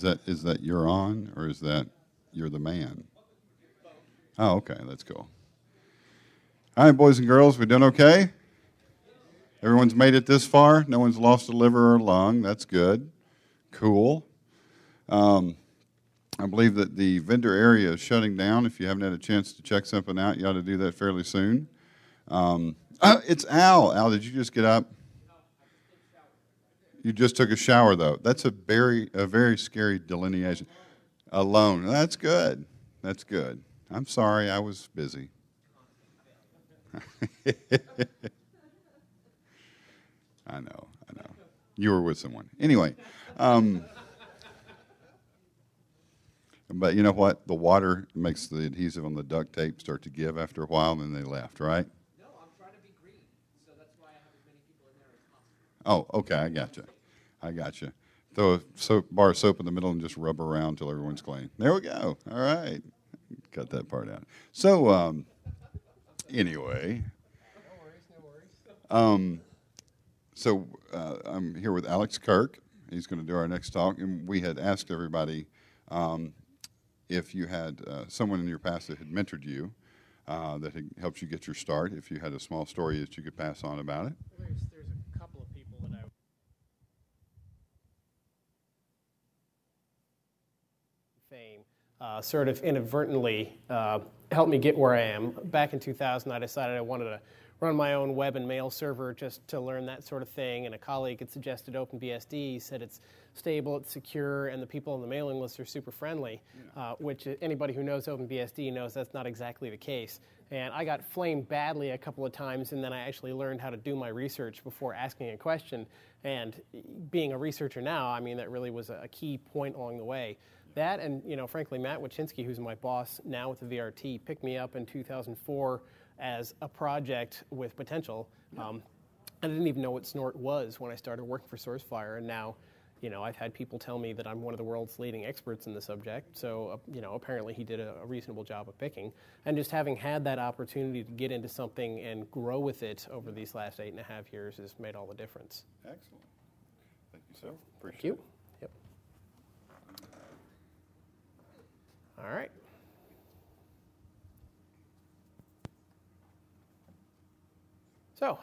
Is that you're on, or is that you're the man? Oh, okay, that's cool. All right, boys and girls, we doing okay? Everyone's made it this far? No one's lost a liver or a lung. That's good. Cool. I believe that the vendor area is shutting down. If you haven't had a chance to check something out, you ought to do that fairly soon. It's Al. Al, did you just get up? You just took a shower, though. That's a very scary delineation. Alone. That's good. That's good. I'm sorry, I was busy. I know. You were with someone. Anyway. But you know what? The water makes the adhesive on the duct tape start to give after a while, and then they left, right? No, I'm trying to be green, so that's why I have as many people in there as possible. Oh, okay, I got you. Throw a bar of soap in the middle and just rub around until everyone's clean. There we go. All right. Cut that part out. So, anyway. No worries. So I'm here with Alex Kirk. He's going to do our next talk. And we had asked everybody if you had someone in your past that had mentored you, that had helped you get your start, if you had a small story that you could pass on about it. There's a couple of people that fame sort of inadvertently helped me get where I am. Back in 2000, I decided I wanted to run my own web and mail server just to learn that sort of thing, and a colleague had suggested OpenBSD. He said it's stable, it's secure, and the people on the mailing list are super friendly, which anybody who knows OpenBSD knows that's not exactly the case. And I got flamed badly a couple of times, and then I actually learned how to do my research before asking a question. And being a researcher now, I mean, that really was a key point along the way. That and, frankly, Matt Wachinski, who's my boss now with the VRT, picked me up in 2004 as a project with potential. I didn't even know what Snort was when I started working for Sourcefire, and now, I've had people tell me that I'm one of the world's leading experts in the subject, so, apparently he did a reasonable job of picking. And just having had that opportunity to get into something and grow with it over these last 8.5 years has made all the difference. Excellent. Thank you, sir. Thank you. Yep. All right. So,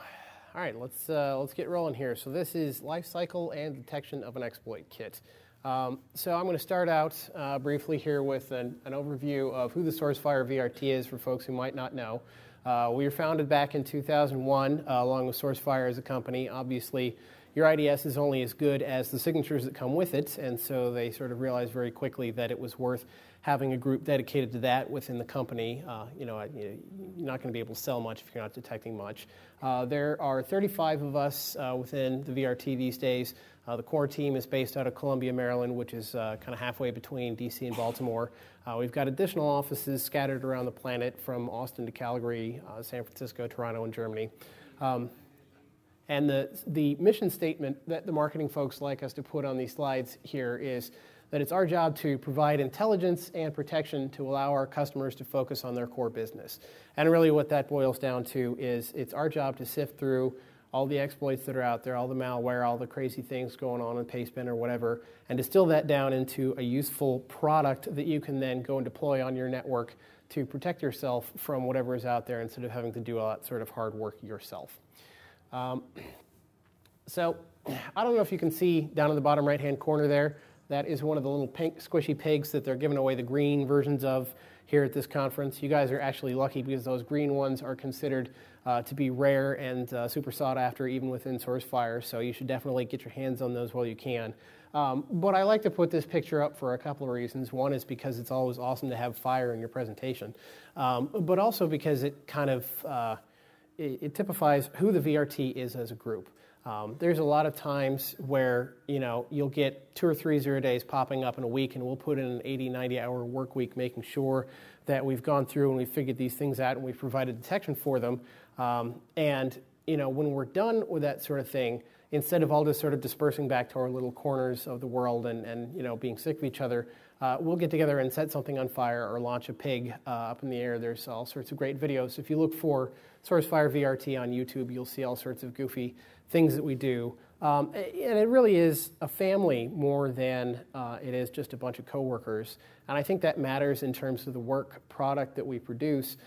all right, let's get rolling here. So this is lifecycle and detection of an exploit kit. So I'm going to start out briefly here with an overview of who the Sourcefire VRT is for folks who might not know. We were founded back in 2001 along with Sourcefire as a company. Obviously, your IDS is only as good as the signatures that come with it, and so they sort of realized very quickly that it was worth having a group dedicated to that within the company. You're not going to be able to sell much if you're not detecting much. There are 35 of us within the VRT these days. The core team is based out of Columbia, Maryland, which is kind of halfway between D.C. and Baltimore. We've got additional offices scattered around the planet from Austin to Calgary, San Francisco, Toronto, and Germany. And the mission statement that the marketing folks like us to put on these slides here is that it's our job to provide intelligence and protection to allow our customers to focus on their core business. And really what that boils down to is it's our job to sift through all the exploits that are out there, all the malware, all the crazy things going on in Pastebin or whatever, and distill that down into a useful product that you can then go and deploy on your network to protect yourself from whatever is out there instead of having to do all that sort of hard work yourself. So I don't know if you can see down in the bottom right-hand corner there, that is one of the little pink squishy pigs that they're giving away the green versions of here at this conference. You guys are actually lucky because those green ones are considered to be rare and super sought after even within Sourcefire, so you should definitely get your hands on those while you can. But I like to put this picture up for a couple of reasons. One is because it's always awesome to have fire in your presentation, but also because it kind of it typifies who the VRT is as a group. There's a lot of times where, you'll get 2 or 3 0 days popping up in a week, and we'll put in an 80, 90-hour work week making sure that we've gone through and we've figured these things out and we've provided detection for them. And when we're done with that sort of thing, instead of all just sort of dispersing back to our little corners of the world and being sick of each other, we'll get together and set something on fire or launch a pig up in the air. There's all sorts of great videos. If you look for Sourcefire VRT on YouTube, you'll see all sorts of goofy things that we do. And it really is a family more than it is just a bunch of coworkers. And I think that matters in terms of the work product that we produce,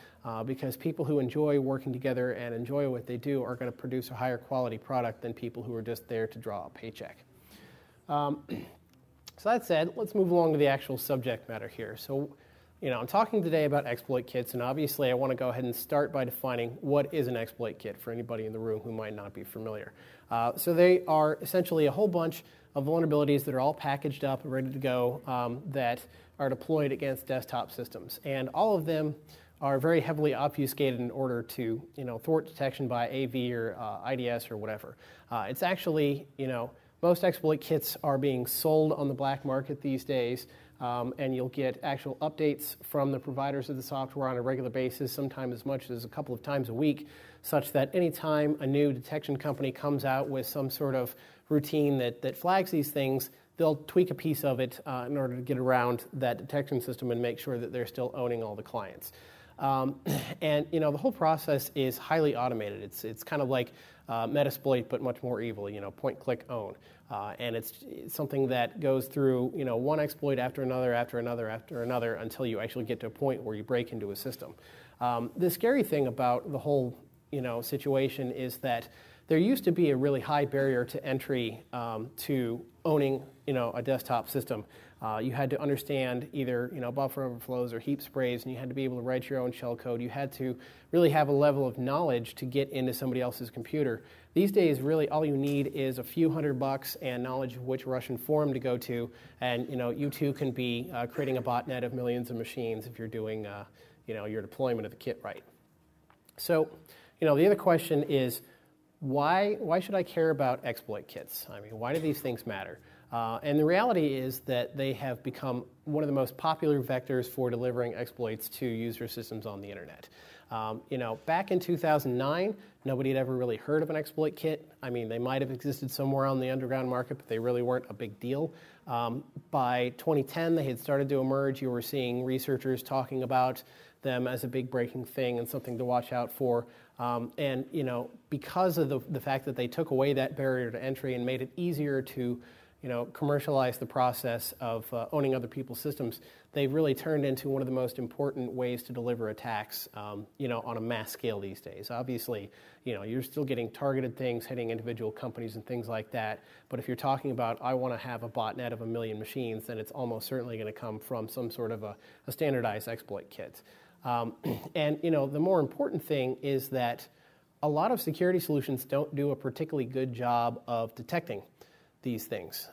because people who enjoy working together and enjoy what they do are going to produce a higher quality product than people who are just there to draw a paycheck. So that said, let's move along to the actual subject matter here. So, I'm talking today about exploit kits, and obviously I want to go ahead and start by defining what is an exploit kit for anybody in the room who might not be familiar. So they are essentially a whole bunch of vulnerabilities that are all packaged up and ready to go that are deployed against desktop systems. And all of them are very heavily obfuscated in order to, thwart detection by AV or IDS or whatever. It's actually, most exploit kits are being sold on the black market these days. And you'll get actual updates from the providers of the software on a regular basis, sometimes as much as a couple of times a week, such that anytime a new detection company comes out with some sort of routine that flags these things, they'll tweak a piece of it in order to get around that detection system and make sure that they're still owning all the clients. And the whole process is highly automated. It's kind of like Metasploit, but much more evil. Point, click, own, and it's something that goes through one exploit after another, after another, after another, until you actually get to a point where you break into a system. The scary thing about the whole situation is that there used to be a really high barrier to entry to owning a desktop system. You had to understand either buffer overflows or heap sprays, and you had to be able to write your own shell code. You had to really have a level of knowledge to get into somebody else's computer. These days, really all you need is a few $100 and knowledge of which Russian forum to go to, and you too can be creating a botnet of millions of machines if you're doing your deployment of the kit right. So the other question is, why should I care about exploit kits? I mean, why do these things matter? And the reality is that they have become one of the most popular vectors for delivering exploits to user systems on the internet. Back in 2009, nobody had ever really heard of an exploit kit. I mean, they might have existed somewhere on the underground market, but they really weren't a big deal. By 2010, they had started to emerge. You were seeing researchers talking about them as a big breaking thing and something to watch out for. And because of the fact that they took away that barrier to entry and made it easier to commercialize the process of owning other people's systems, they've really turned into one of the most important ways to deliver attacks, on a mass scale these days. Obviously, you're still getting targeted things hitting individual companies and things like that. But if you're talking about, I want to have a botnet of 1 million machines, then it's almost certainly going to come from some sort of a standardized exploit kit. And the more important thing is that a lot of security solutions don't do a particularly good job of detecting these things.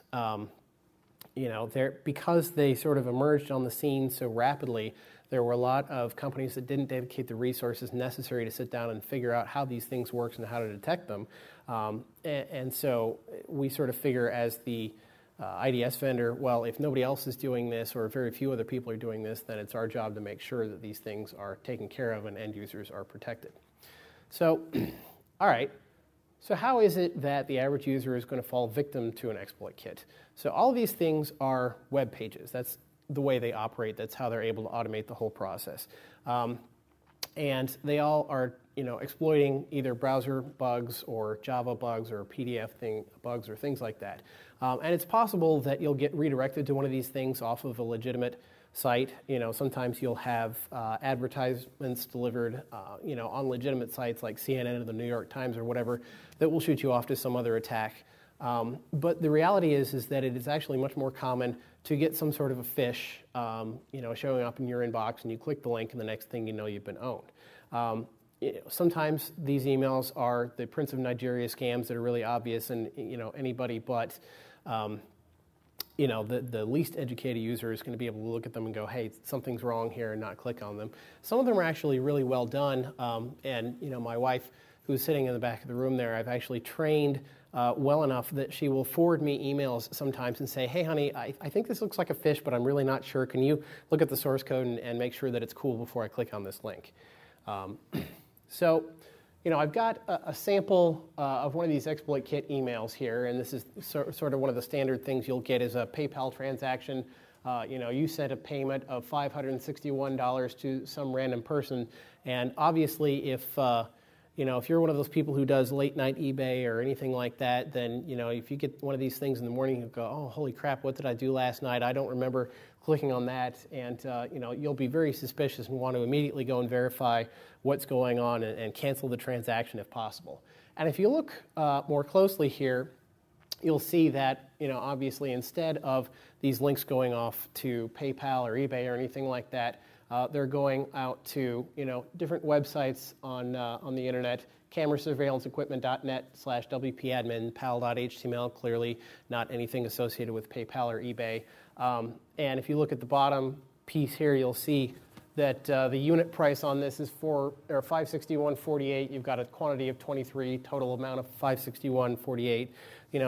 Because they sort of emerged on the scene so rapidly, there were a lot of companies that didn't dedicate the resources necessary to sit down and figure out how these things work and how to detect them. And so we sort of figure as the IDS vendor, well, if nobody else is doing this or very few other people are doing this, then it's our job to make sure that these things are taken care of and end users are protected. So, all right. So how is it that the average user is going to fall victim to an exploit kit? So all of these things are web pages. That's the way they operate. That's how they're able to automate the whole process. And they all are, exploiting either browser bugs or Java bugs or PDF bugs or things like that. And it's possible that you'll get redirected to one of these things off of a legitimate site. Sometimes you'll have advertisements delivered, on legitimate sites like CNN or the New York Times or whatever that will shoot you off to some other attack. But the reality is that it is actually much more common to get some sort of a phish, showing up in your inbox, and you click the link, and the next thing you know, you've been owned. Sometimes these emails are the Prince of Nigeria scams that are really obvious, and anybody but the least educated user is going to be able to look at them and go, hey, something's wrong here, and not click on them. Some of them are actually really well done, and my wife, who's sitting in the back of the room there, I've actually trained well enough that she will forward me emails sometimes and say, hey, honey, I think this looks like a phish, but I'm really not sure. Can you look at the source code and make sure that it's cool before I click on this link? So, I've got a sample of one of these exploit kit emails here, and this is sort of one of the standard things you'll get is a PayPal transaction. You sent a payment of $561 to some random person, and obviously if if you're one of those people who does late night eBay or anything like that, then, if you get one of these things in the morning, you go, oh, holy crap, what did I do last night? I don't remember clicking on that. And, you'll be very suspicious and want to immediately go and verify what's going on and cancel the transaction if possible. And if you look more closely here, you'll see that, obviously instead of these links going off to PayPal or eBay or anything like that, they're going out to, different websites on the internet, camerasurveillanceenquipment.net/WPAdmin, pal.html, clearly not anything associated with PayPal or eBay. And if you look at the bottom piece here, you'll see that the unit price on this is $561.48. You've got a quantity of 23, total amount of $561.48.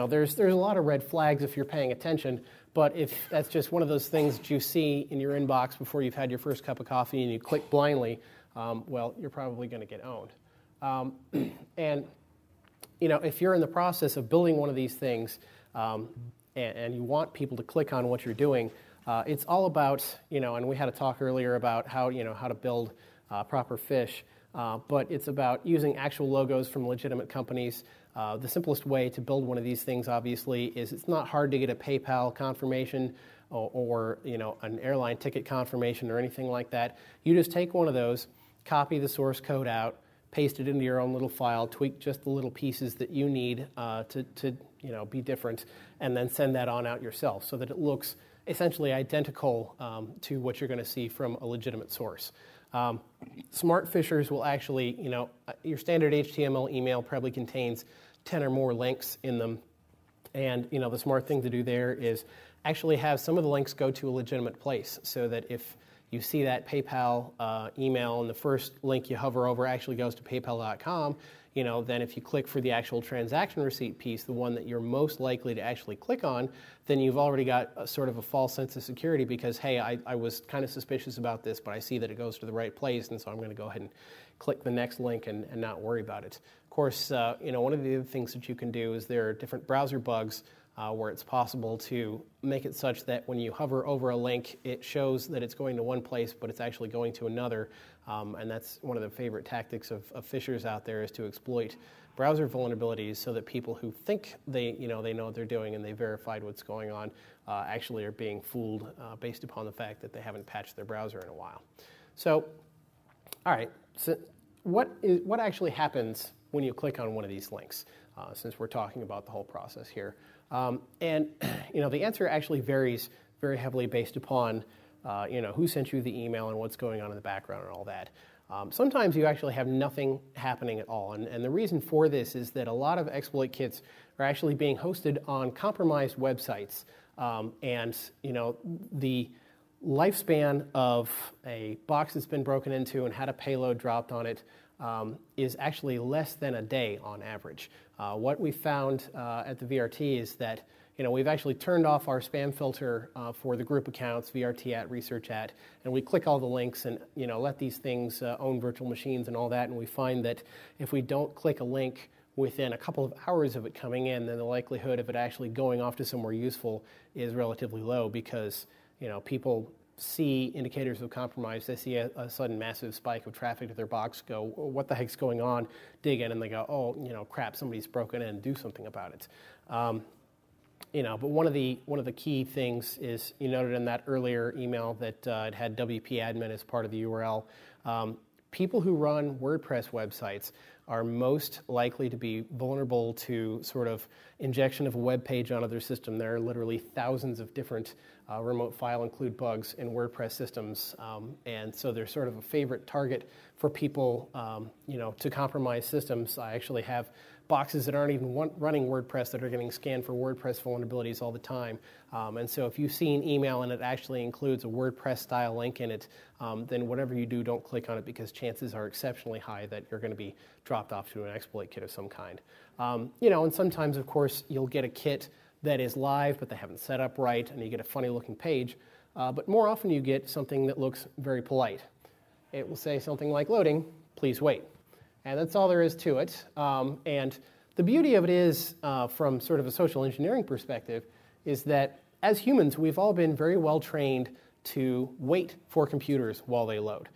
There's a lot of red flags if you're paying attention, but if that's just one of those things that you see in your inbox before you've had your first cup of coffee and you click blindly, well, you're probably going to get owned. And if you're in the process of building one of these things and you want people to click on what you're doing, it's all about, and we had a talk earlier about how to build proper fish, but it's about using actual logos from legitimate companies. The simplest way to build one of these things, obviously, is it's not hard to get a PayPal confirmation or an airline ticket confirmation or anything like that. You just take one of those, copy the source code out, paste it into your own little file, tweak just the little pieces that you need to be different, and then send that on out yourself so that it looks essentially identical to what you're going to see from a legitimate source. Smart fishers will actually, your standard HTML email probably contains 10 or more links in them. And, the smart thing to do there is actually have some of the links go to a legitimate place so that if you see that PayPal email and the first link you hover over actually goes to paypal.com, then if you click for the actual transaction receipt piece, the one that you're most likely to actually click on, then you've already got a sort of a false sense of security because, hey, I was kind of suspicious about this, but I see that it goes to the right place, and so I'm going to go ahead and click the next link and not worry about it. Of course, one of the other things that you can do is there are different browser bugs where it's possible to make it such that when you hover over a link, it shows that it's going to one place, but it's actually going to another. And that's one of the favorite tactics of fishers out there is to exploit browser vulnerabilities so that people who think they know what they're doing and they verified what's going on actually are being fooled based upon the fact that they haven't patched their browser in a while. So, all right, so what actually happens when you click on one of these links, since we're talking about the whole process here? And the answer actually varies very heavily based upon who sent you the email and what's going on in the background and all that. Sometimes you actually have nothing happening at all, and the reason for this is that a lot of exploit kits are actually being hosted on compromised websites, and the lifespan of a box that's been broken into and had a payload dropped on it is actually less than a day on average. What we found at the VRT is that we've actually turned off our spam filter for the group accounts, VRT at, research at, and we click all the links and let these things own virtual machines and all that, and we find that if we don't click a link within a couple of hours of it coming in, then the likelihood of it actually going off to somewhere useful is relatively low because people see indicators of compromise. They see a sudden massive spike of traffic to their box, go, oh, what the heck's going on? Dig in, and they go, oh, crap, somebody's broken in, do something about it. But one of the key things is you noted in that earlier email that it had WP-admin as part of the URL. People who run WordPress websites are most likely to be vulnerable to sort of injection of a web page onto their system. There are literally thousands of different remote file include bugs in WordPress systems, and so they're sort of a favorite target for people, to compromise systems. I actually have boxes that aren't even running WordPress that are getting scanned for WordPress vulnerabilities all the time. And so if you see an email and it actually includes a WordPress style link in it, then whatever you do, don't click on it because chances are exceptionally high that you're going to be dropped off to an exploit kit of some kind. And sometimes, of course, you'll get a kit that is live, but they haven't set up right, and you get a funny looking page. But more often you get something that looks very polite. It will say something like, loading, please wait. And that's all there is to it. And the beauty of it is, from sort of a social engineering perspective, is that as humans, we've all been very well trained to wait for computers while they load.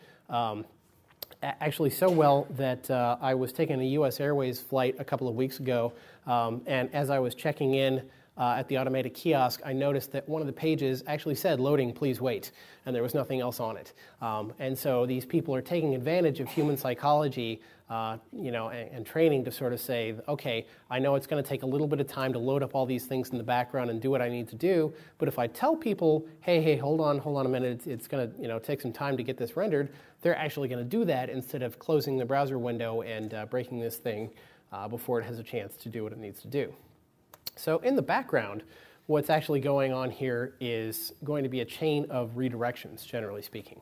Actually so well that I was taking a U.S. Airways flight a couple of weeks ago, and as I was checking in at the automated kiosk, I noticed that one of the pages actually said, "Loading, please wait," and there was nothing else on it. And so these people are taking advantage of human psychology, and training to sort of say, okay, I know it's going to take a little bit of time to load up all these things in the background and do what I need to do, but if I tell people, hey, hold on a minute, it's going to take some time to get this rendered, they're actually going to do that instead of closing the browser window and breaking this thing before it has a chance to do what it needs to do. So in the background, what's actually going on here is going to be a chain of redirections, generally speaking.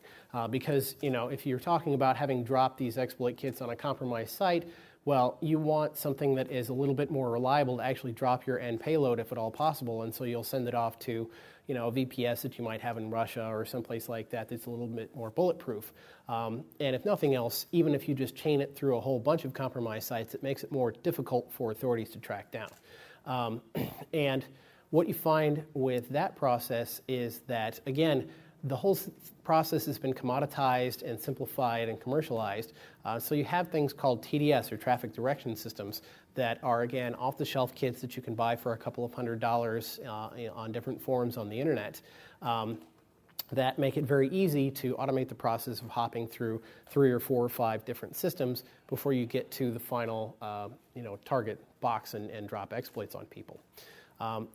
Because if you're talking about having dropped these exploit kits on a compromised site, well, you want something that is a little bit more reliable to actually drop your end payload if at all possible, and so you'll send it off to a VPS that you might have in Russia or someplace like that that's a little bit more bulletproof. And if nothing else, even if you just chain it through a whole bunch of compromised sites, it makes it more difficult for authorities to track down. And what you find with that process is that, again, the whole process has been commoditized and simplified and commercialized. So you have things called TDS, or traffic direction systems, that are, again, off-the-shelf kits that you can buy for a couple of $100s on different forums on the internet, that make it very easy to automate the process of hopping through 3 or 4 or 5 different systems before you get to the final target box and drop exploits on people.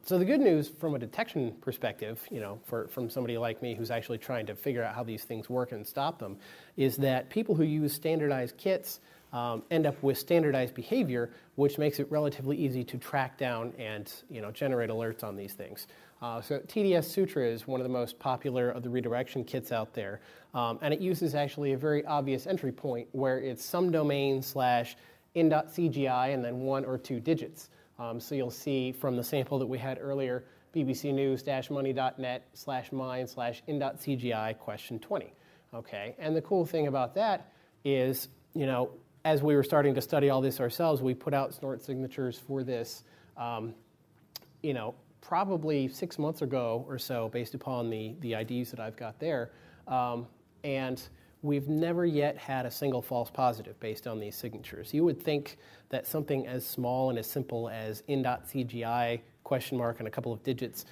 So the good news from a detection perspective, from somebody like me who's actually trying to figure out how these things work and stop them, is that people who use standardized kits end up with standardized behavior, which makes it relatively easy to track down and generate alerts on these things. So TDS Sutra is one of the most popular of the redirection kits out there, and it uses actually a very obvious entry point where it's some domain / in.cgi and then 1 or 2 digits. So you'll see from the sample that we had earlier, bbcnews-money.net /mine/in.cgi question 20. Okay, and the cool thing about that is, as we were starting to study all this ourselves, we put out snort signatures for this, probably 6 months ago or so, based upon the IDs that I've got there, and we've never yet had a single false positive based on these signatures. You would think that something as small and as simple as in.cgi question mark and a couple of digits,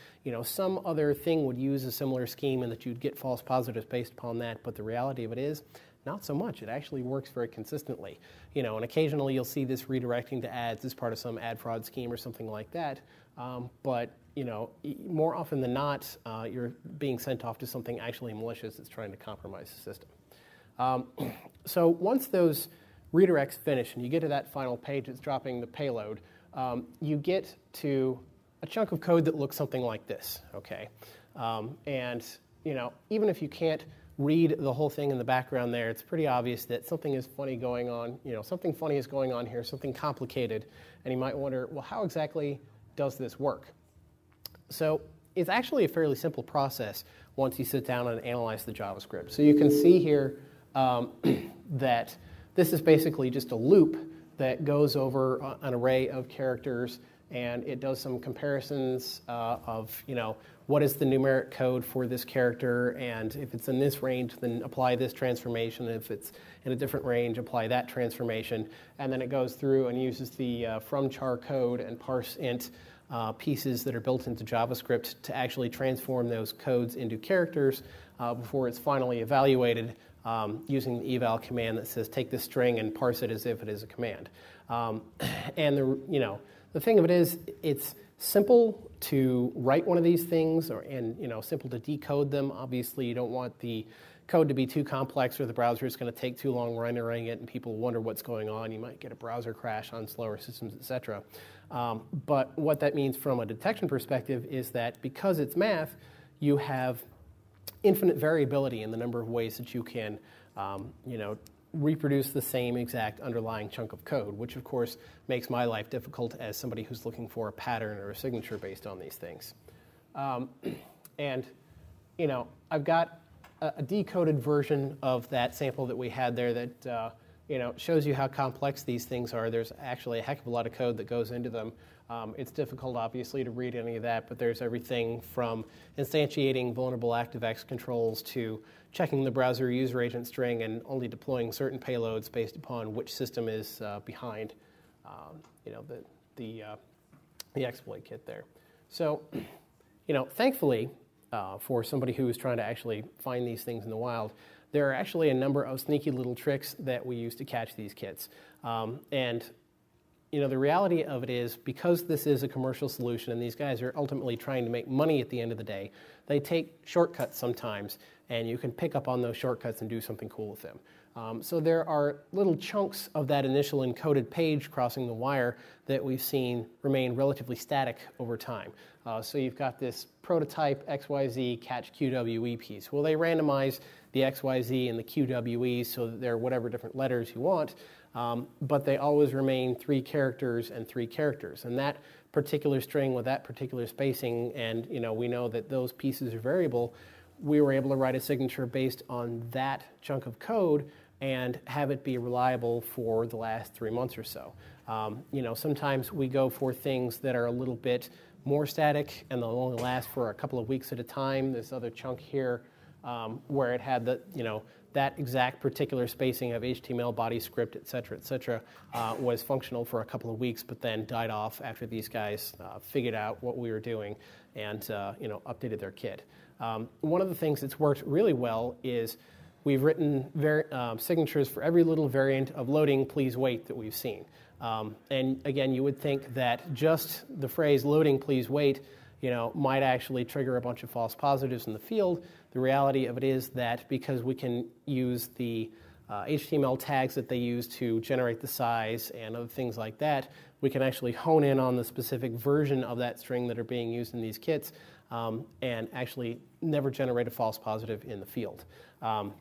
some other thing would use a similar scheme and that you'd get false positives based upon that, but the reality of it is, not so much. It actually works very consistently. And occasionally you'll see this redirecting to ads as part of some ad fraud scheme or something like that, but more often than not, you're being sent off to something actually malicious that's trying to compromise the system. So once those redirects finish and you get to that final page that's dropping the payload, you get to a chunk of code that looks something like this, okay? And even if you can't read the whole thing in the background there, it's pretty obvious that something is funny going on, something funny is going on here, something complicated, and you might wonder, well, how exactly does this work? So it's actually a fairly simple process once you sit down and analyze the JavaScript. So you can see here that this is basically just a loop that goes over an array of characters, and it does some comparisons of, what is the numeric code for this character, and if it's in this range, then apply this transformation. If it's in a different range, apply that transformation. And then it goes through and uses the from char code and parse int pieces that are built into JavaScript to actually transform those codes into characters before it's finally evaluated using the eval command that says take this string and parse it as if it is a command. And the thing of it is, it's simple to write one of these things, and simple to decode them. Obviously, you don't want the code to be too complex, or the browser is going to take too long rendering it, and people wonder what's going on. You might get a browser crash on slower systems, etc. But what that means from a detection perspective is that because it's math, you have infinite variability in the number of ways that you can, reproduce the same exact underlying chunk of code, which of course makes my life difficult as somebody who's looking for a pattern or a signature based on these things. And I've got a decoded version of that sample that we had there that shows you how complex these things are. There's actually a heck of a lot of code that goes into them. It's difficult, obviously, to read any of that, but there's everything from instantiating vulnerable ActiveX controls to checking the browser user agent string and only deploying certain payloads based upon which system is behind, the exploit kit there. So, thankfully, for somebody who is trying to actually find these things in the wild, there are actually a number of sneaky little tricks that we use to catch these kits. The reality of it is, because this is a commercial solution and these guys are ultimately trying to make money at the end of the day, they take shortcuts sometimes, and you can pick up on those shortcuts and do something cool with them. So there are little chunks of that initial encoded page crossing the wire that we've seen remain relatively static over time. So you've got this prototype XYZ catch QWE piece. Well, they randomize the XYZ and the QWEs so that they're whatever different letters you want, but they always remain 3 characters and 3 characters. And that particular string with that particular spacing, and we know that those pieces are variable, we were able to write a signature based on that chunk of code and have it be reliable for the last 3 months or so. Sometimes we go for things that are a little bit more static and they'll only last for a couple of weeks at a time. This other chunk here where it had that exact particular spacing of HTML body script, et cetera, was functional for a couple of weeks, but then died off after these guys figured out what we were doing and updated their kit. One of the things that's worked really well is we've written signatures for every little variant of loading, please wait that we've seen. And again, you would think that just the phrase loading, please wait, might actually trigger a bunch of false positives in the field. The reality of it is that because we can use the HTML tags that they use to generate the size and other things like that, we can actually hone in on the specific version of that string that are being used in these kits and actually never generate a false positive in the field. And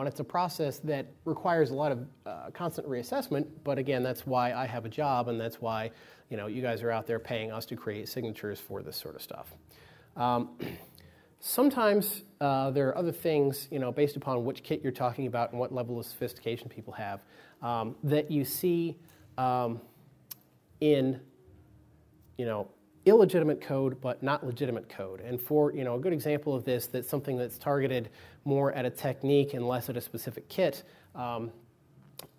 it's a process that requires a lot of constant reassessment, but again, that's why I have a job, and that's why you guys are out there paying us to create signatures for this sort of stuff. Sometimes there are other things, based upon which kit you're talking about and what level of sophistication people have, that you see in, illegitimate code, but not legitimate code. And for a good example of this, that's something that's targeted more at a technique and less at a specific kit,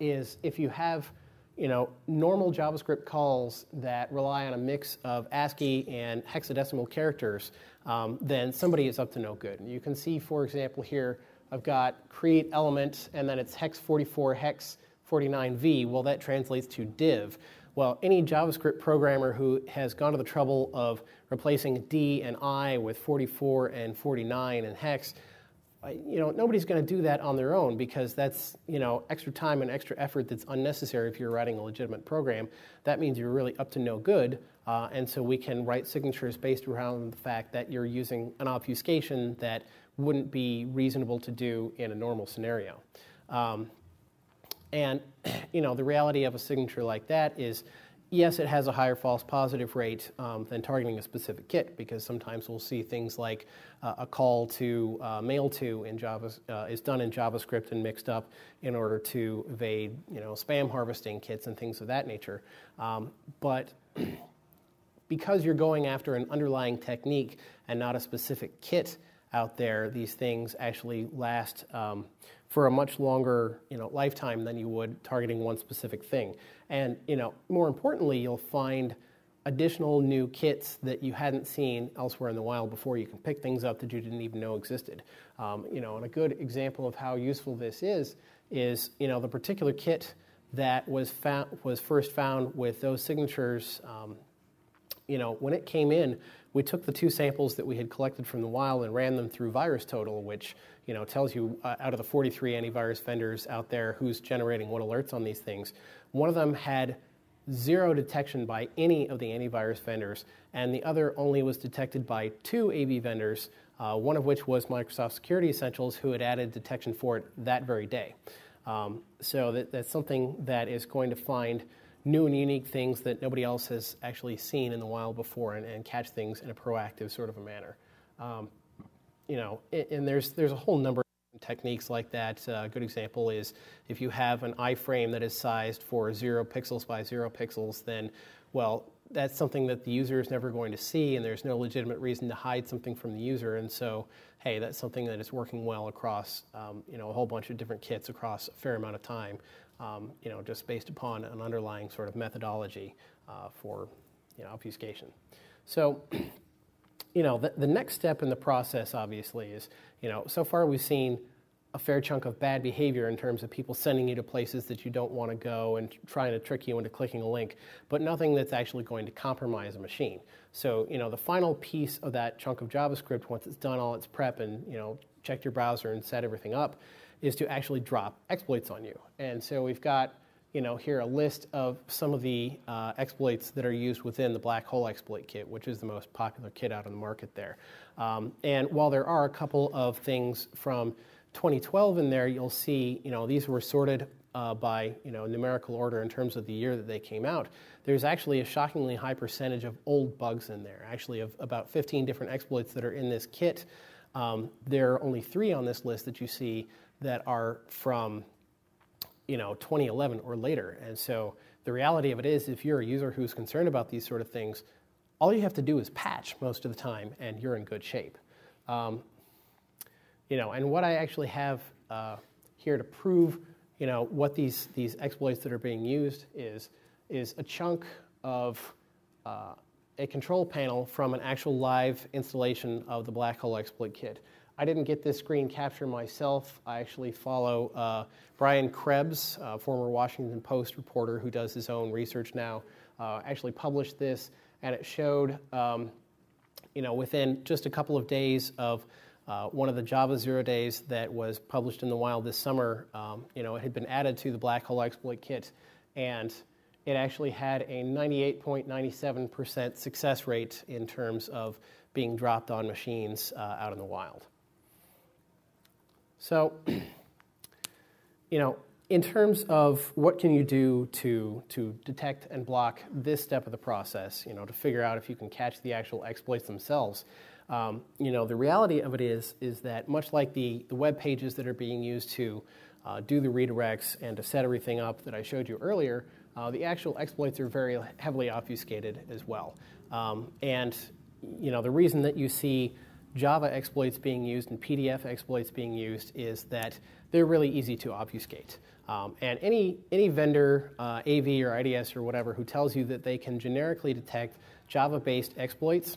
is if you have normal JavaScript calls that rely on a mix of ASCII and hexadecimal characters, then somebody is up to no good. And you can see, for example, here I've got create element and then it's hex 44 hex 49v. Well, that translates to div. Well, any JavaScript programmer who has gone to the trouble of replacing D and I with 44 and 49 and hex, nobody's going to do that on their own, because that's, extra time and extra effort that's unnecessary if you're writing a legitimate program. That means you're really up to no good, and so we can write signatures based around the fact that you're using an obfuscation that wouldn't be reasonable to do in a normal scenario. And the reality of a signature like that is, yes, it has a higher false positive rate than targeting a specific kit, because sometimes we'll see things like a call to mail to in Java is done in JavaScript and mixed up in order to evade spam harvesting kits and things of that nature. But because you're going after an underlying technique and not a specific kit out there, these things actually last for a much longer lifetime than you would targeting one specific thing. And more importantly, you'll find additional new kits that you hadn't seen elsewhere in the wild before. You can pick things up that you didn't even know existed. And a good example of how useful this is the particular kit that was first found with those signatures. When it came in, we took the 2 samples that we had collected from the wild and ran them through VirusTotal, which tells you out of the 43 antivirus vendors out there who's generating what alerts on these things. One of them had 0 detection by any of the antivirus vendors, and the other only was detected by 2 AV vendors, one of which was Microsoft Security Essentials, who had added detection for it that very day. So that's something that is going to find new and unique things that nobody else has actually seen in the wild before, and catch things in a proactive sort of a manner. And there's a whole number of techniques like that. A good example is if you have an iframe that is sized for 0 pixels by 0 pixels, then, well, that's something that the user is never going to see, and there's no legitimate reason to hide something from the user. And so, hey, that's something that is working well across a whole bunch of different kits across a fair amount of time, just based upon an underlying sort of methodology for obfuscation. So, the next step in the process, obviously, is, so far we've seen a fair chunk of bad behavior in terms of people sending you to places that you don't want to go and trying to trick you into clicking a link, but nothing that's actually going to compromise a machine. So, the final piece of that chunk of JavaScript, once it's done all its prep and, checked your browser and set everything up, is to actually drop exploits on you. And so we've got, here a list of some of the exploits that are used within the Black Hole exploit kit, which is the most popular kit out on the market there. And while there are a couple of things from 2012 in there, you'll see, these were sorted by, numerical order in terms of the year that they came out. There's actually a shockingly high percentage of old bugs in there, actually of about 15 different exploits that are in this kit. There are only 3 on this list that you see that are from 2011 or later. And so the reality of it is, if you're a user who's concerned about these sort of things, all you have to do is patch most of the time, and you're in good shape. And what I actually have here to prove, what these exploits that are being used is a chunk of a control panel from an actual live installation of the Black Hole exploit kit. I didn't get this screen capture myself. I actually follow Brian Krebs, former Washington Post reporter who does his own research now, actually published this, and it showed, within just a couple of days of one of the Java 0 days that was published in the wild this summer, it had been added to the Black Hole exploit kit, and it actually had a 98.97% success rate in terms of being dropped on machines out in the wild. So, in terms of what can you do to detect and block this step of the process, to figure out if you can catch the actual exploits themselves, the reality of it is that much like the web pages that are being used to do the redirects and to set everything up that I showed you earlier, the actual exploits are very heavily obfuscated as well. And the reason that you see Java exploits being used and PDF exploits being used is that they're really easy to obfuscate. And any vendor, AV or IDS or whatever, who tells you that they can generically detect Java-based exploits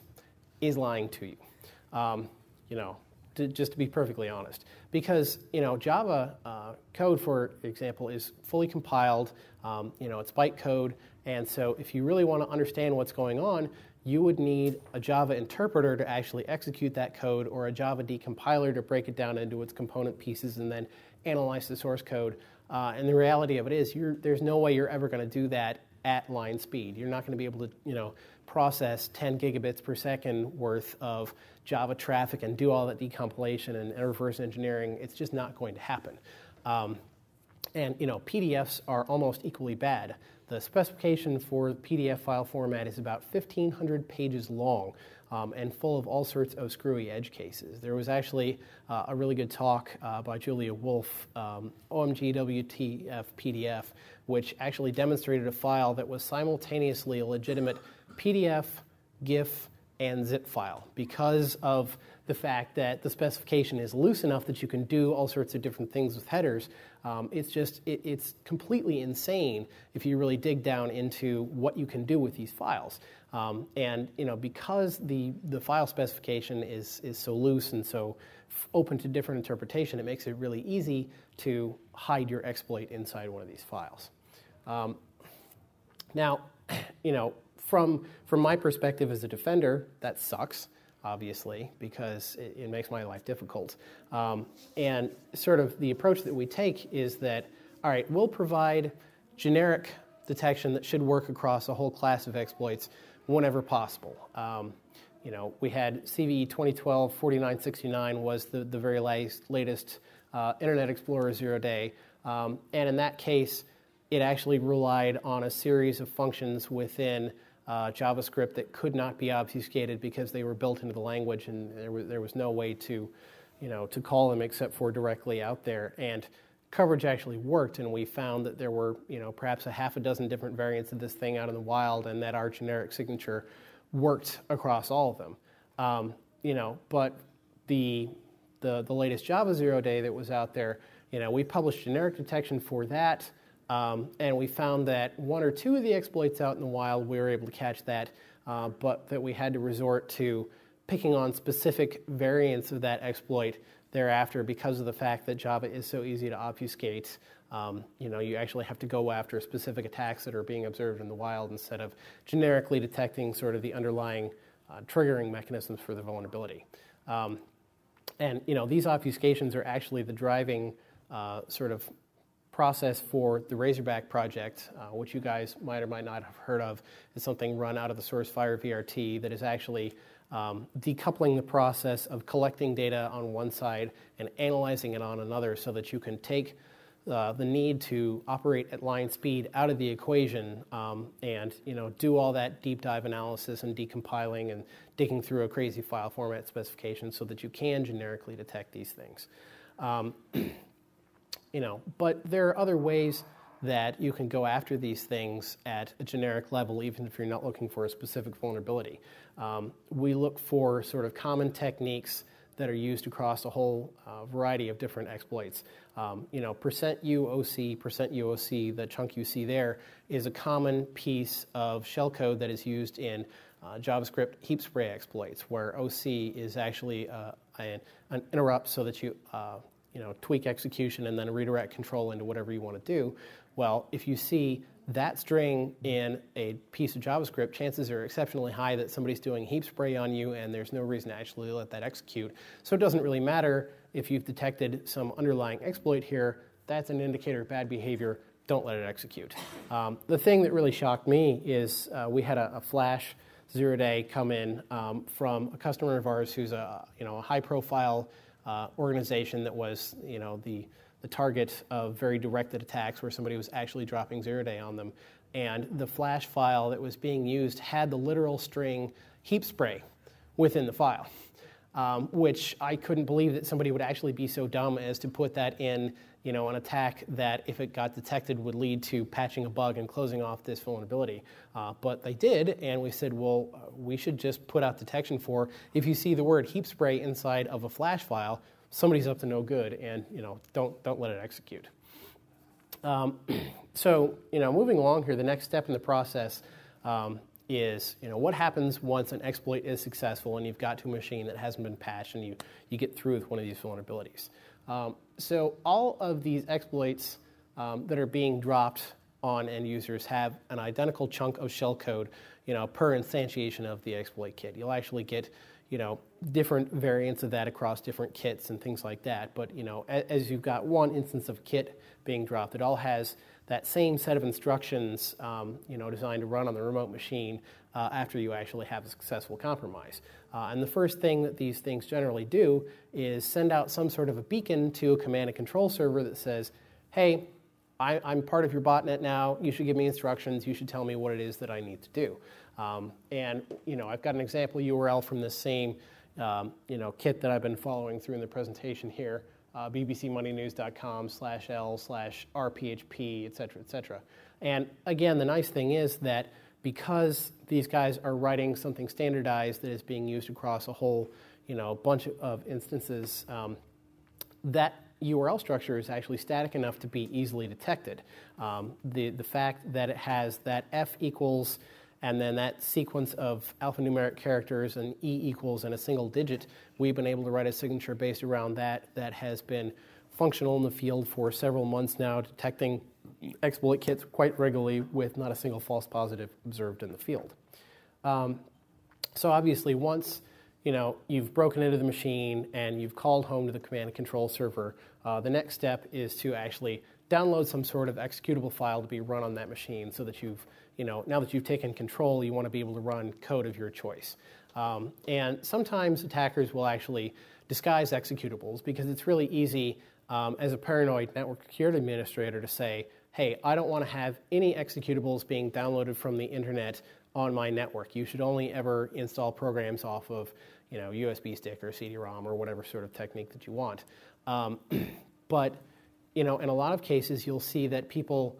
is lying to you. Just to be perfectly honest, because Java code, for example, is fully compiled. It's bytecode, and so if you really want to understand what's going on, you would need a Java interpreter to actually execute that code, or a Java decompiler to break it down into its component pieces and then analyze the source code. And the reality of it is, there's no way you're ever going to do that at line speed. You're not going to be able to, process 10 gigabits per second worth of Java traffic and do all that decompilation and reverse engineering. It's just not going to happen. And PDFs are almost equally bad. The specification for PDF file format is about 1,500 pages long and full of all sorts of screwy edge cases. There was actually a really good talk by Julia Wolf, OMG WTF PDF, which actually demonstrated a file that was simultaneously a legitimate PDF, GIF, and zip file because of the fact that the specification is loose enough that you can do all sorts of different things with headers. It's completely insane if you really dig down into what you can do with these files. And because the file specification is so loose and so open to different interpretation, it makes it really easy to hide your exploit inside one of these files. Now, from my perspective as a defender, that sucks, obviously, because it makes my life difficult. And sort of the approach that we take is that, all right, we'll provide generic detection that should work across a whole class of exploits whenever possible. We had CVE 2012-4969 was the very latest Internet Explorer 0 day. And in that case, it actually relied on a series of functions within JavaScript that could not be obfuscated because they were built into the language, and there was no way to to call them except for directly out there. And coverage actually worked, and we found that there were perhaps a half a dozen different variants of this thing out in the wild, and that our generic signature worked across all of them. But the latest Java 0 day that was out there, we published generic detection for that, and we found that one or two of the exploits out in the wild, we were able to catch that, but that we had to resort to picking on specific variants of that exploit thereafter because of the fact that Java is so easy to obfuscate. You actually have to go after specific attacks that are being observed in the wild instead of generically detecting sort of the underlying triggering mechanisms for the vulnerability. And these obfuscations are actually the driving sort of process for the Razorback project, which you guys might or might not have heard of. It's something run out of the Sourcefire VRT that is actually decoupling the process of collecting data on one side and analyzing it on another, so that you can take the need to operate at line speed out of the equation, and do all that deep dive analysis and decompiling and digging through a crazy file format specification so that you can generically detect these things. But there are other ways that you can go after these things at a generic level, even if you're not looking for a specific vulnerability. We look for sort of common techniques that are used across a whole variety of different exploits. %UOC, the chunk you see there, is a common piece of shellcode that is used in JavaScript heap spray exploits, where OC is actually an interrupt so that you tweak execution and then redirect control into whatever you want to do. Well, if you see that string in a piece of JavaScript, chances are exceptionally high that somebody's doing heap spray on you, and there's no reason to actually let that execute. So it doesn't really matter if you've detected some underlying exploit here. That's an indicator of bad behavior. Don't let it execute. The thing that really shocked me is we had a Flash 0 day come in from a customer of ours who's a high-profile organization that was the target of very directed attacks where somebody was actually dropping 0 day on them. And the Flash file that was being used had the literal string heap spray within the file, which I couldn't believe that somebody would actually be so dumb as to put that in an attack that, if it got detected, would lead to patching a bug and closing off this vulnerability. But they did, and we said, well, we should just put out detection for, if you see the word heap spray inside of a Flash file, somebody's up to no good, and don't let it execute. So moving along here, the next step in the process is what happens once an exploit is successful and you've got to a machine that hasn't been patched and you get through with one of these vulnerabilities. So all of these exploits that are being dropped on end users have an identical chunk of shellcode per instantiation of the exploit kit. You'll actually get different variants of that across different kits and things like that. But, as you've got one instance of kit being dropped, it all has that same set of instructions, designed to run on the remote machine after you actually have a successful compromise. And the first thing that these things generally do is send out some sort of a beacon to a command and control server that says, hey, I'm part of your botnet now. You should give me instructions. You should tell me what it is that I need to do. And I've got an example URL from this same kit that I've been following through in the presentation here, bbcmoneynews.com/l/rphp, et cetera, et cetera. And again, the nice thing is that because these guys are writing something standardized that is being used across a whole bunch of instances, that URL structure is actually static enough to be easily detected. The fact that it has that F equals and then that sequence of alphanumeric characters and E equals and a single digit, we've been able to write a signature based around that has been functional in the field for several months now, detecting exploit kits quite regularly with not a single false positive observed in the field. So obviously once you've broken into the machine and you've called home to the command and control server, the next step is to actually download some sort of executable file to be run on that machine so that you've, now that you've taken control, you want to be able to run code of your choice. And sometimes attackers will actually disguise executables because it's really easy as a paranoid network security administrator to say, hey, I don't want to have any executables being downloaded from the internet on my network. You should only ever install programs off of, USB stick or CD-ROM or whatever sort of technique that you want. But in a lot of cases, you'll see that people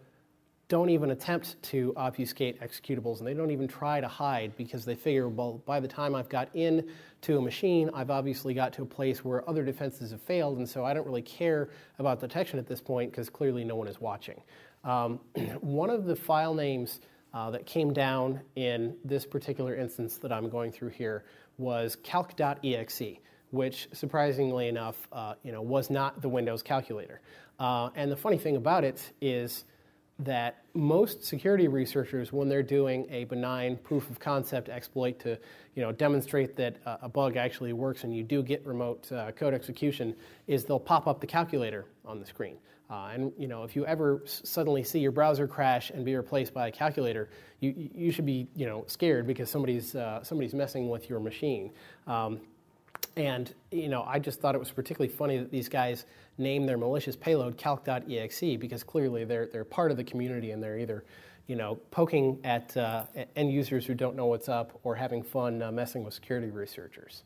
don't even attempt to obfuscate executables, and they don't even try to hide because they figure, well, by the time I've got into a machine, I've obviously got to a place where other defenses have failed, and so I don't really care about detection at this point because clearly no one is watching. One of the file names that came down in this particular instance that I'm going through here was calc.exe, which surprisingly enough, was not the Windows calculator. And the funny thing about it is that most security researchers, when they're doing a benign proof of concept exploit to demonstrate that a bug actually works and you do get remote code execution, is they'll pop up the calculator on the screen. And if you ever suddenly see your browser crash and be replaced by a calculator, you should be scared because somebody's messing with your machine. And I just thought it was particularly funny that these guys named their malicious payload calc.exe because clearly they're part of the community and they're either poking at end users who don't know what's up or having fun messing with security researchers.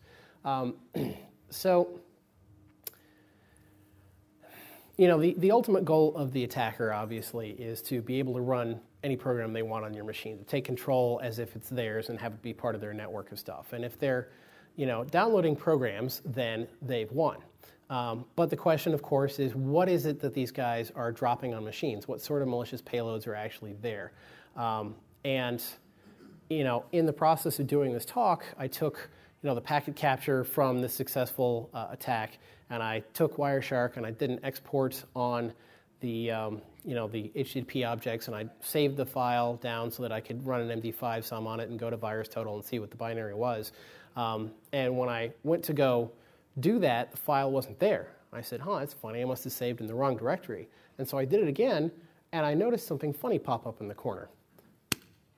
So the ultimate goal of the attacker obviously is to be able to run any program they want on your machine, to take control as if it's theirs and have it be part of their network of stuff. And if they're downloading programs, then they've won. But the question, of course, is what is it that these guys are dropping on machines? What sort of malicious payloads are actually there? And in the process of doing this talk, I took the packet capture from the successful attack, and I took Wireshark and I did an export on the the HTTP objects, and I saved the file down so that I could run an MD5 sum on it and go to VirusTotal and see what the binary was. And when I went to go do that, the file wasn't there. I said, that's funny, I must have saved in the wrong directory. And so I did it again, and I noticed something funny pop up in the corner.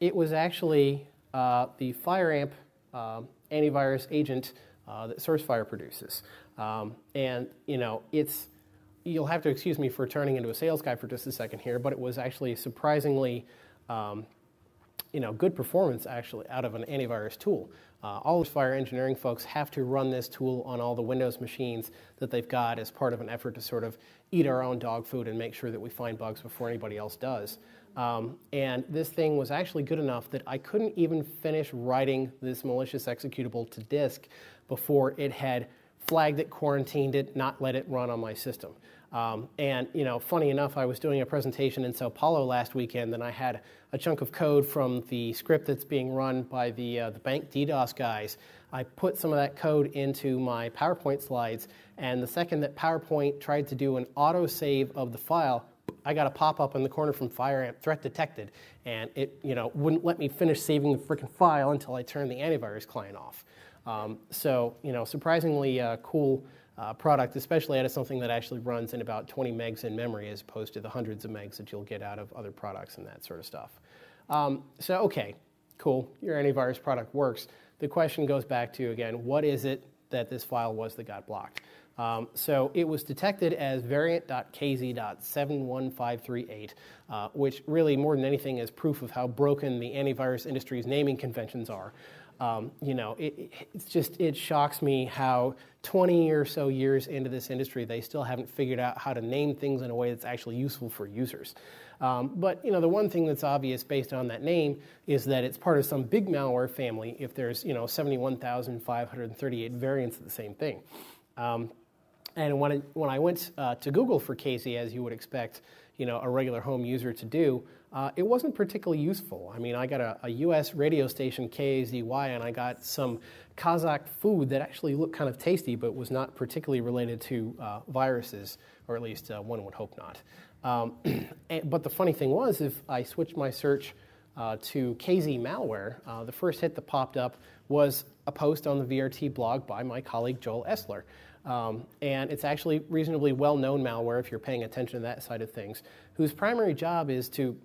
It was actually the FireAmp antivirus agent that Sourcefire produces. And you'll have to excuse me for turning into a sales guy for just a second here, but it was actually surprisingly good performance actually out of an antivirus tool. All of Fire engineering folks have to run this tool on all the Windows machines that they've got as part of an effort to sort of eat our own dog food and make sure that we find bugs before anybody else does. And this thing was actually good enough that I couldn't even finish writing this malicious executable to disk before it had flagged it, quarantined it, not let it run on my system. And funny enough, I was doing a presentation in Sao Paulo last weekend, and I had a chunk of code from the script that's being run by the bank DDoS guys. I put some of that code into my PowerPoint slides, and the second that PowerPoint tried to do an autosave of the file, I got a pop-up in the corner from FireAmp, threat detected, and it wouldn't let me finish saving the freaking file until I turned the antivirus client off. So surprisingly cool product, especially out of something that actually runs in about 20 megs in memory as opposed to the hundreds of megs that you'll get out of other products and that sort of stuff. So okay, cool, your antivirus product works. The question goes back to, again, what is it that this file was that got blocked? So it was detected as variant.kz.71538, which really more than anything is proof of how broken the antivirus industry's naming conventions are. It shocks me how 20 or so years into this industry, they still haven't figured out how to name things in a way that's actually useful for users. But the one thing that's obvious based on that name is that it's part of some big malware family if there's 71,538 variants of the same thing. And when I went to Google for KZ, as you would expect a regular home user to do, it wasn't particularly useful. I mean, I got a U.S. radio station, KAZY, and I got some Kazakh food that actually looked kind of tasty, but was not particularly related to viruses, or at least one would hope not. But the funny thing was, if I switched my search to KZ malware, the first hit that popped up was a post on the VRT blog by my colleague Joel Essler. And it's actually reasonably well-known malware, if you're paying attention to that side of things, whose primary job is to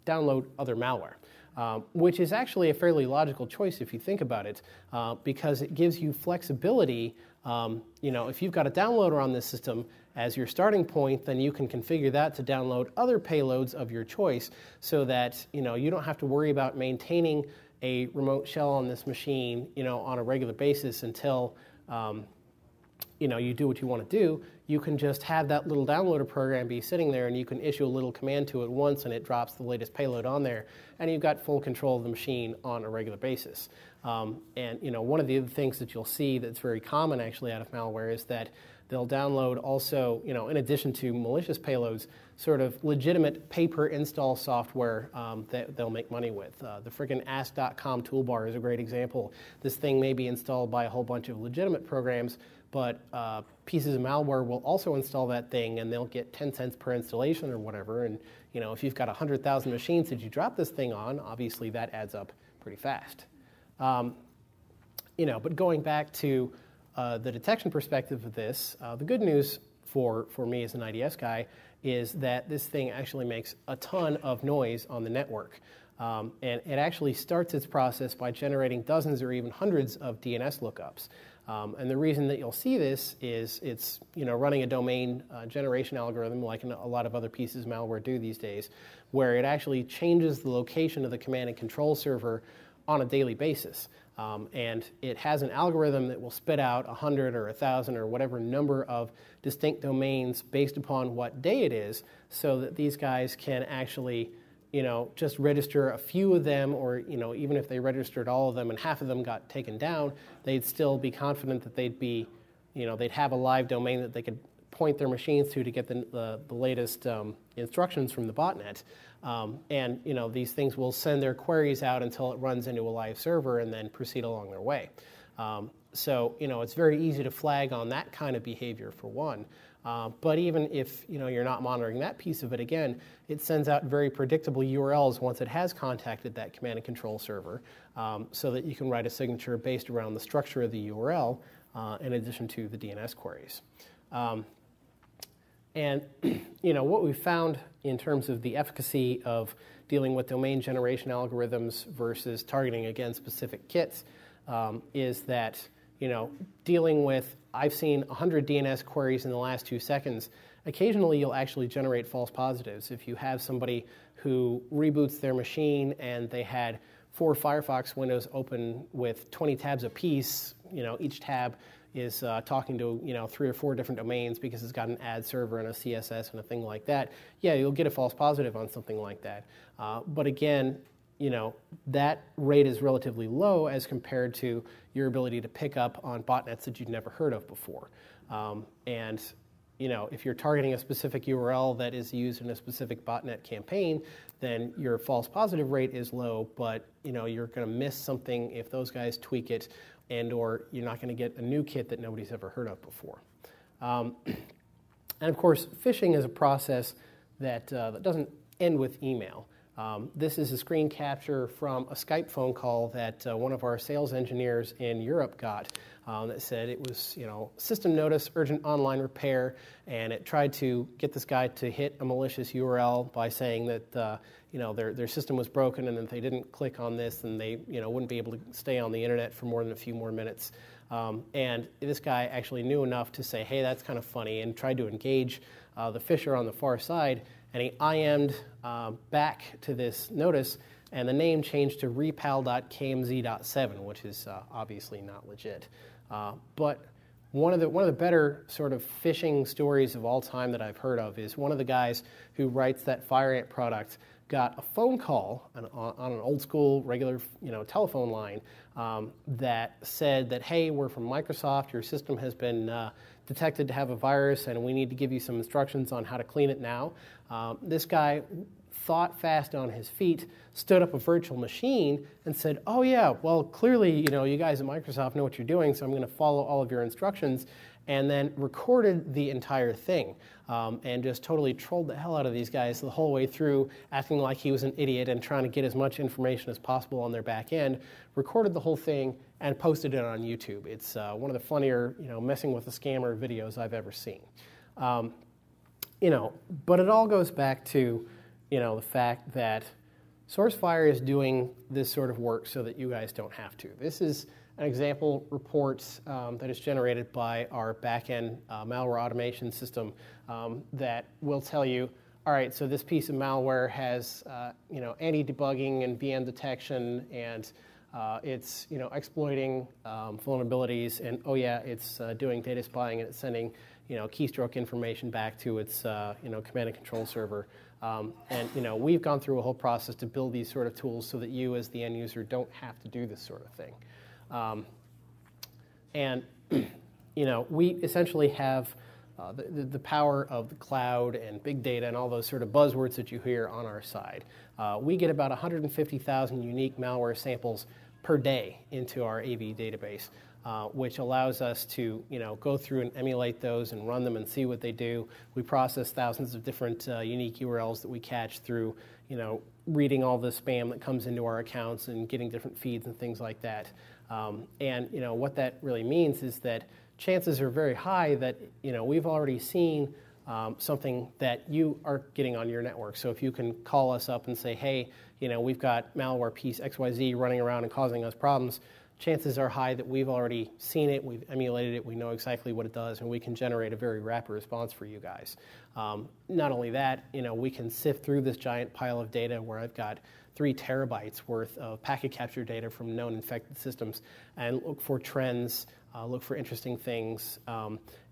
download other malware, which is actually a fairly logical choice if you think about it, because it gives you flexibility. If you've got a downloader on this system as your starting point, then you can configure that to download other payloads of your choice so that you don't have to worry about maintaining a remote shell on this machine, on a regular basis until you do what you want to do, you can just have that little downloader program be sitting there, and you can issue a little command to it once, and it drops the latest payload on there, and you've got full control of the machine on a regular basis. And one of the other things that you'll see that's very common actually out of malware is that they'll download also, in addition to malicious payloads, sort of legitimate pay-per-install software that they'll make money with. The friggin' ask.com toolbar is a great example. This thing may be installed by a whole bunch of legitimate programs, but pieces of malware will also install that thing, and they'll get 10 cents per installation or whatever. And if you've got 100,000 machines that you drop this thing on, obviously that adds up pretty fast. But going back to the detection perspective of this, the good news for me as an IDS guy is that this thing actually makes a ton of noise on the network. And it actually starts its process by generating dozens or even hundreds of DNS lookups. And the reason that you'll see this is it's running a domain generation algorithm like a lot of other pieces of malware do these days, where it actually changes the location of the command and control server on a daily basis. And it has an algorithm that will spit out 100 or 1,000 or whatever number of distinct domains based upon what day it is, so that these guys can actually just register a few of them, or even if they registered all of them and half of them got taken down, they'd still be confident that they'd have a live domain that they could point their machines to get the latest instructions from the botnet. And these things will send their queries out until it runs into a live server and then proceed along their way. So it's very easy to flag on that kind of behavior for one. But even if you're not monitoring that piece of it, again, it sends out very predictable URLs once it has contacted that command and control server, so that you can write a signature based around the structure of the URL in addition to the DNS queries. And what we found in terms of the efficacy of dealing with domain generation algorithms versus targeting against specific kits is that dealing with, I've seen 100 DNS queries in the last 2 seconds. Occasionally, you'll actually generate false positives. If you have somebody who reboots their machine and they had 4 Firefox windows open with 20 tabs apiece, each tab is talking to 3 or 4 different domains because it's got an ad server and a CSS and a thing like that, yeah, you'll get a false positive on something like that. But again, that rate is relatively low as compared to your ability to pick up on botnets that you'd never heard of before. And if you're targeting a specific URL that is used in a specific botnet campaign, then your false positive rate is low, but you're going to miss something if those guys tweak it, or you're not going to get a new kit that nobody's ever heard of before. And of course, phishing is a process that doesn't end with email. This is a screen capture from a Skype phone call that one of our sales engineers in Europe got that said it was, system notice, urgent online repair, and it tried to get this guy to hit a malicious URL by saying that their system was broken, and if they didn't click on this, then they wouldn't be able to stay on the internet for more than a few more minutes. And this guy actually knew enough to say, hey, that's kind of funny, and tried to engage the phisher on the far side, and he IM'd back to this notice, and the name changed to repal.kmz.7, which is obviously not legit. But one of the better sort of phishing stories of all time that I've heard of is one of the guys who writes that FireAmp product got a phone call on an old school regular telephone line that said that, hey, we're from Microsoft, your system has been detected to have a virus, and we need to give you some instructions on how to clean it now. This guy thought fast on his feet, stood up a virtual machine, and said, oh yeah, well clearly you guys at Microsoft know what you're doing, so I'm going to follow all of your instructions, and then recorded the entire thing and just totally trolled the hell out of these guys the whole way through, acting like he was an idiot and trying to get as much information as possible on their back end, recorded the whole thing, and posted it on YouTube. It's one of the funnier messing with a scammer videos I've ever seen. But it all goes back to the fact that Sourcefire is doing this sort of work so that you guys don't have to. This is an example report that is generated by our back-end malware automation system that will tell you, all right, so this piece of malware has anti-debugging and VM detection and It's exploiting vulnerabilities, and oh yeah, it's doing data spying, and it's sending keystroke information back to its command and control server. And we've gone through a whole process to build these sort of tools so that you, as the end user, don't have to do this sort of thing. And we essentially have the power of the cloud and big data and all those sort of buzzwords that you hear on our side. We get about 150,000 unique malware samples per day into our AV database, which allows us to go through and emulate those and run them and see what they do. We process thousands of different unique URLs that we catch through reading all the spam that comes into our accounts and getting different feeds and things like that. And what that really means is that chances are very high that we've already seen something that you are getting on your network. So if you can call us up and say, hey, we've got malware piece XYZ running around and causing us problems, chances are high that we've already seen it, we've emulated it, we know exactly what it does, and we can generate a very rapid response for you guys. Not only that, we can sift through this giant pile of data where I've got 3 terabytes worth of packet capture data from known infected systems and look for trends, look for interesting things,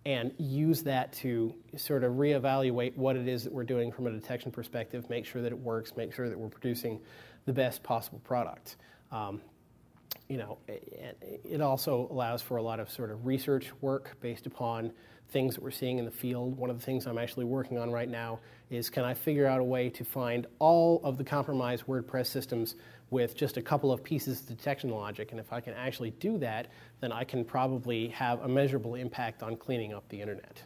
and use that to sort of reevaluate what it is that we're doing from a detection perspective, make sure that it works, make sure that we're producing the best possible product. It also allows for a lot of sort of research work based upon things that we're seeing in the field. One of the things I'm actually working on right now is, can I figure out a way to find all of the compromised WordPress systems with just a couple of pieces of detection logic? And if I can actually do that, then I can probably have a measurable impact on cleaning up the internet.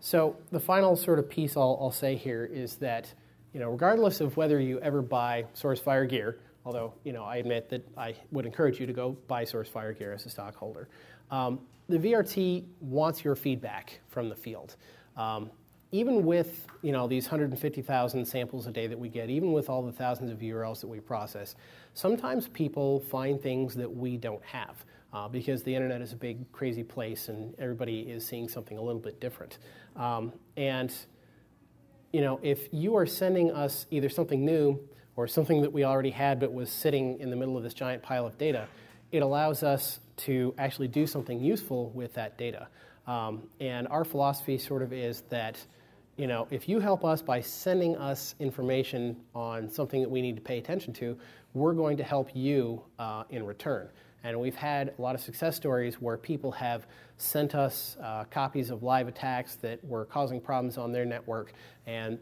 So the final sort of piece I'll say here is that, regardless of whether you ever buy Sourcefire gear, although I admit that I would encourage you to go buy Sourcefire gear as a stockholder, the VRT wants your feedback from the field. Even with these 150,000 samples a day that we get, even with all the thousands of URLs that we process, sometimes people find things that we don't have because the internet is a big, crazy place and everybody is seeing something a little bit different. And if you are sending us either something new or something that we already had but was sitting in the middle of this giant pile of data, it allows us to actually do something useful with that data. And our philosophy sort of is that, if you help us by sending us information on something that we need to pay attention to, we're going to help you in return. And we've had a lot of success stories where people have sent us copies of live attacks that were causing problems on their network. And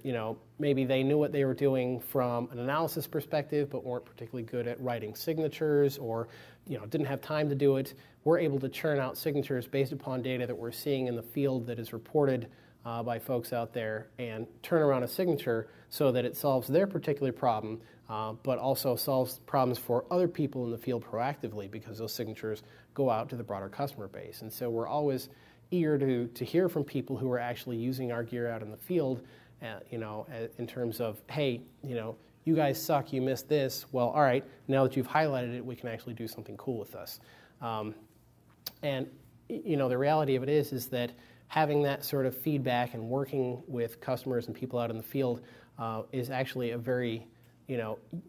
maybe they knew what they were doing from an analysis perspective, but weren't particularly good at writing signatures, or didn't have time to do it. We're able to churn out signatures based upon data that we're seeing in the field that is reported by folks out there, and turn around a signature so that it solves their particular problem, but also solves problems for other people in the field proactively, because those signatures go out to the broader customer base. And so we're always eager to hear from people who are actually using our gear out in the field, in terms of, hey, you guys suck, you missed this. Well, all right, now that you've highlighted it, we can actually do something cool with us. And the reality of it is that having that sort of feedback and working with customers and people out in the field is actually a very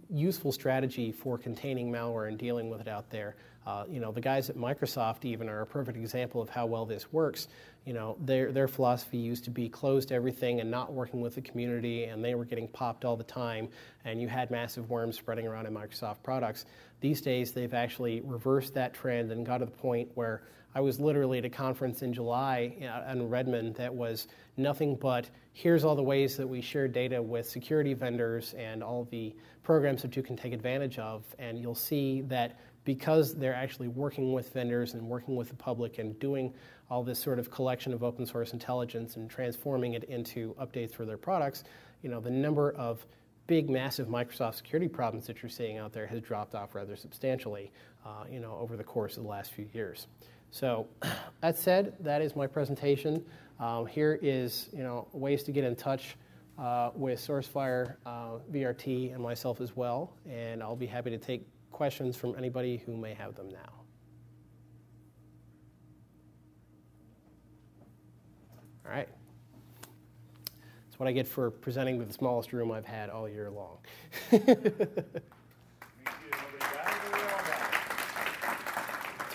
useful strategy for containing malware and dealing with it out there. The guys at Microsoft even are a perfect example of how well this works. Their philosophy used to be closed everything and not working with the community, and they were getting popped all the time, and you had massive worms spreading around in Microsoft products. These days, they've actually reversed that trend and got to the point where I was literally at a conference in July in Redmond that was nothing but, here's all the ways that we share data with security vendors and all the programs that you can take advantage of. And you'll see that because they're actually working with vendors and working with the public and doing all this sort of collection of open source intelligence and transforming it into updates for their products, the number of big, massive Microsoft security problems that you're seeing out there has dropped off rather substantially, over the course of the last few years. So that said, that is my presentation. Here is ways to get in touch with Sourcefire VRT and myself as well, and I'll be happy to take questions from anybody who may have them now. All right. That's what I get for presenting to the smallest room I've had all year long.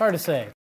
hard to say.